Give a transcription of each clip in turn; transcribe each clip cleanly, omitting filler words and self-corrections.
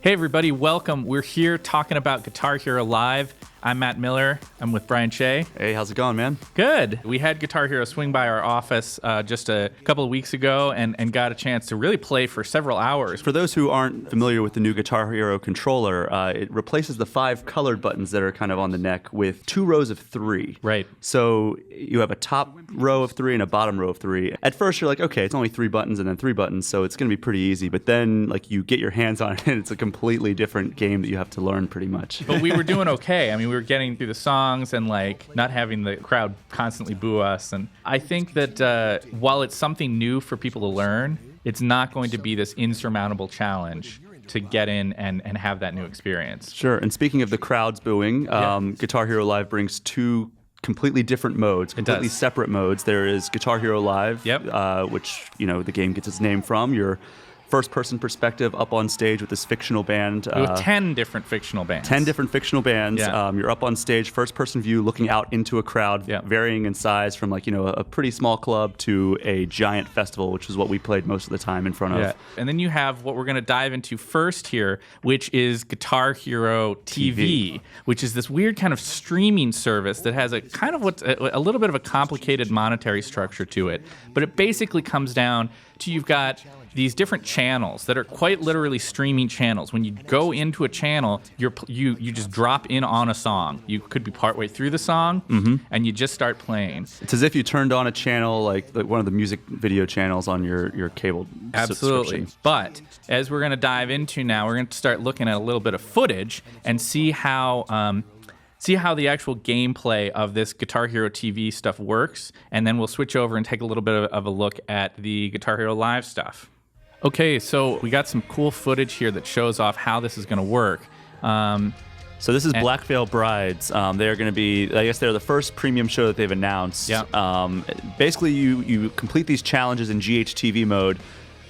Hey everybody, welcome. We're here talking about Guitar Hero Live. I'm Matt Miller. I'm with Brian Shea. Hey, how's it going, man? Good. We had Guitar Hero swing by our office just a couple of weeks ago and got a chance to really play for several hours. For those who aren't familiar with the new Guitar Hero controller, it replaces the 5 colored buttons that are kind of on the neck with 2 rows of 3. Right. So you have a top row of 3 and a bottom row of 3. At first, you're like, okay, it's only 3 buttons and then 3 buttons, so it's going to be pretty easy. But then, like, you get your hands on it, and it's a completely different game that you have to learn pretty much. But we were doing okay. I mean, we were getting through the songs and, like, not having the crowd constantly boo us. And I think that while it's something new for people to learn, it's not going to be this insurmountable challenge to get in and have that new experience. Sure. And speaking of the crowds booing, Guitar Hero Live brings 2 completely different modes, completely separate modes. There is Guitar Hero Live, which, you know, the game gets its name from. Your first-person perspective up on stage with this fictional band. With 10 different fictional bands. 10 different fictional bands. Yeah. You're up on stage, first-person view, looking out into a crowd, varying in size from, like, you know, a pretty small club to a giant festival, which is what we played most of the time in front of. And then you have what we're going to dive into first here, which is Guitar Hero TV, which is this weird kind of streaming service that has a kind of a little bit of a complicated monetary structure to it. But it basically comes down to you've got these different channels that are quite literally streaming channels. When you go into a channel, you just drop in on a song. You could be partway through the song, and you just start playing. It's as if you turned on a channel like one of the music video channels on your cable Absolutely. But as we're going to dive into now, we're going to start looking at a little bit of footage and see how the actual gameplay of this Guitar Hero TV stuff works, and then we'll switch over and take a little bit of a look at the Guitar Hero Live stuff. Okay, so we got some cool footage here that shows off how this is going to work. So this is Black Veil Brides. They're going to be, I guess they're the first premium show that they've announced. Basically, you complete these challenges in GHTV mode,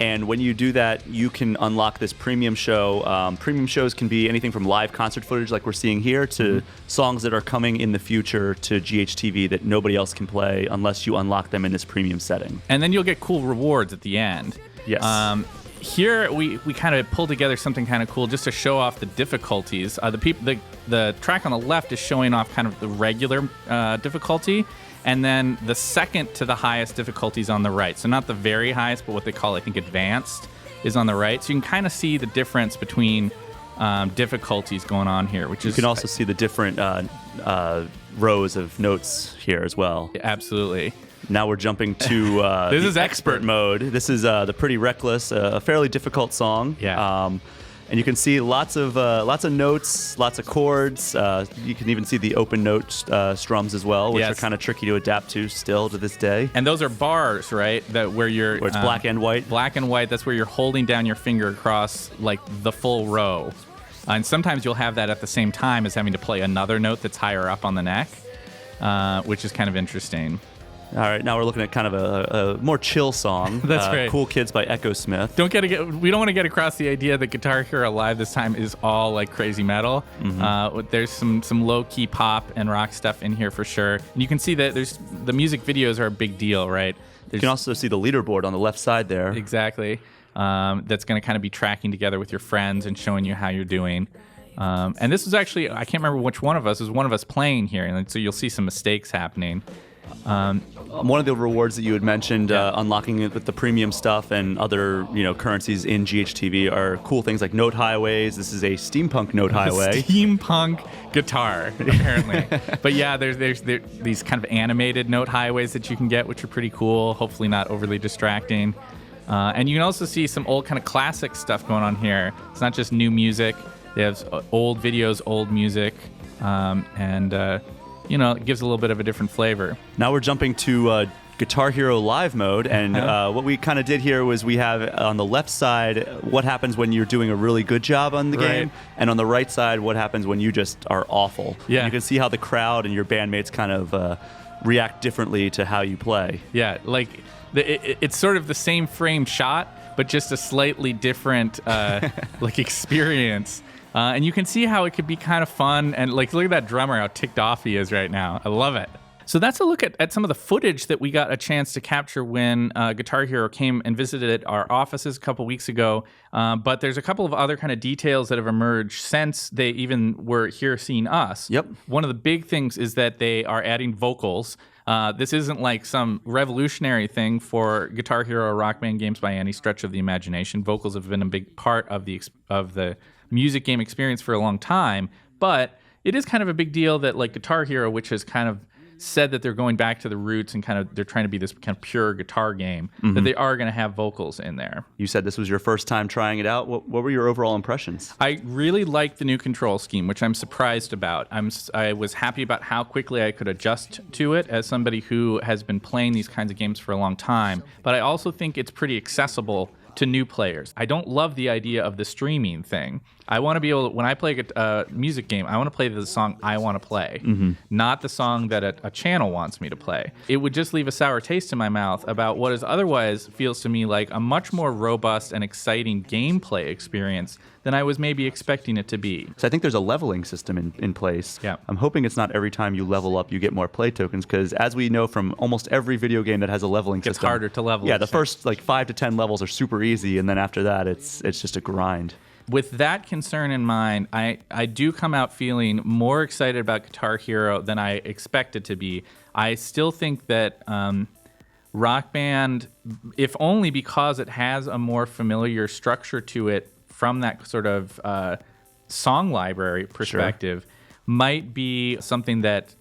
and when you do that, you can unlock this premium show. Premium shows can be anything from live concert footage like we're seeing here to songs that are coming in the future to GHTV that nobody else can play unless you unlock them in this premium setting. And then you'll get cool rewards at the end. Yes. Here we kind of pulled together something kind of cool just to show off the difficulties. The track on the left is showing off kind of the regular difficulty, and then the second to the highest difficulty is on the right. So not the very highest, but what they call, I think, advanced is on the right. So you can kind of see the difference between difficulties going on here. You can also see the different rows of notes here as well. Absolutely. Now we're jumping to this is expert mode. This is the Pretty Reckless, a fairly difficult song. And you can see lots of notes, lots of chords. You can even see the open note strums as well, which are kind of tricky to adapt to still to this day. And those are bars, right? Where it's black and white. Black and white. That's where you're holding down your finger across like the full row. And sometimes you'll have that at the same time as having to play another note that's higher up on the neck, which is kind of interesting. All right, now we're looking at kind of a more chill song. That's right. Cool Kids by Echo Smith. We don't want to get across the idea that Guitar Hero Live this time is all like crazy metal. There's some low-key pop and rock stuff in here for sure. And you can see that the music videos are a big deal, right? You can also see the leaderboard on the left side there. Exactly. That's going to kind of be tracking together with your friends and showing you how you're doing. And this was actually, I can't remember which one of us, was one of us playing here. And so you'll see some mistakes happening. One of the rewards that you had mentioned, unlocking it with the premium stuff and other currencies in GHTV, are cool things like note highways. This is a steampunk note highway. Steampunk guitar, apparently. But yeah, there's these kind of animated note highways that you can get, which are pretty cool. Hopefully not overly distracting. And you can also see some old kind of classic stuff going on here. It's not just new music. They have old videos, old music, it gives a little bit of a different flavor. Now we're jumping to Guitar Hero Live mode, and what we kind of did here was we have on the left side what happens when you're doing a really good job on the game, and on the right side what happens when you just are awful. Yeah. You can see how the crowd and your bandmates kind of react differently to how you play. Yeah, like it's sort of the same frame shot, but just a slightly different experience. And you can see how it could be kind of fun. And look at that drummer, how ticked off he is right now. I love it. So that's a look at some of the footage that we got a chance to capture when Guitar Hero came and visited our offices a couple weeks ago. But there's a couple of other kind of details that have emerged since they even were here seeing us. Yep. One of the big things is that they are adding vocals. This isn't like some revolutionary thing for Guitar Hero or Rock Band games by any stretch of the imagination. Vocals have been a big part of the music game experience for a long time, but it is kind of a big deal that like Guitar Hero, which has kind of said that they're going back to the roots and kind of they're trying to be this kind of pure guitar game, that they are going to have vocals in there. You said this was your first time trying it out. What were your overall impressions? I really like the new control scheme, which I'm surprised about. I was happy about how quickly I could adjust to it as somebody who has been playing these kinds of games for a long time, but I also think it's pretty accessible to new players. I don't love the idea of the streaming thing. I want to be able to, when I play a music game, I want to play the song I want to play, not the song that a channel wants me to play. It would just leave a sour taste in my mouth about what is otherwise feels to me like a much more robust and exciting gameplay experience than I was maybe expecting it to be. So I think there's a leveling system in place. Yeah. I'm hoping it's not every time you level up you get more play tokens, because as we know from almost every video game that has a leveling system, It's harder to level. Yeah, the first like 5 to 10 levels are super easy, and then after that it's just a grind. With that concern in mind, I do come out feeling more excited about Guitar Hero than I expected to be. I still think that Rock Band, if only because it has a more familiar structure to it from that sort of song library perspective, might be something that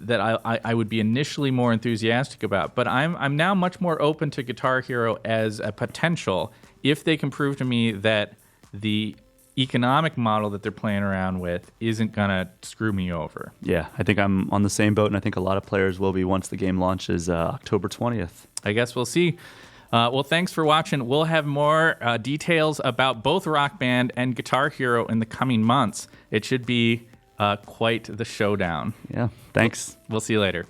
I would be initially more enthusiastic about. But I'm now much more open to Guitar Hero as a potential if they can prove to me that the economic model that they're playing around with isn't going to screw me over. Yeah, I think I'm on the same boat, and I think a lot of players will be once the game launches October 20th. I guess we'll see. Well, thanks for watching. We'll have more details about both Rock Band and Guitar Hero in the coming months. It should be quite the showdown. Yeah, thanks. We'll see you later.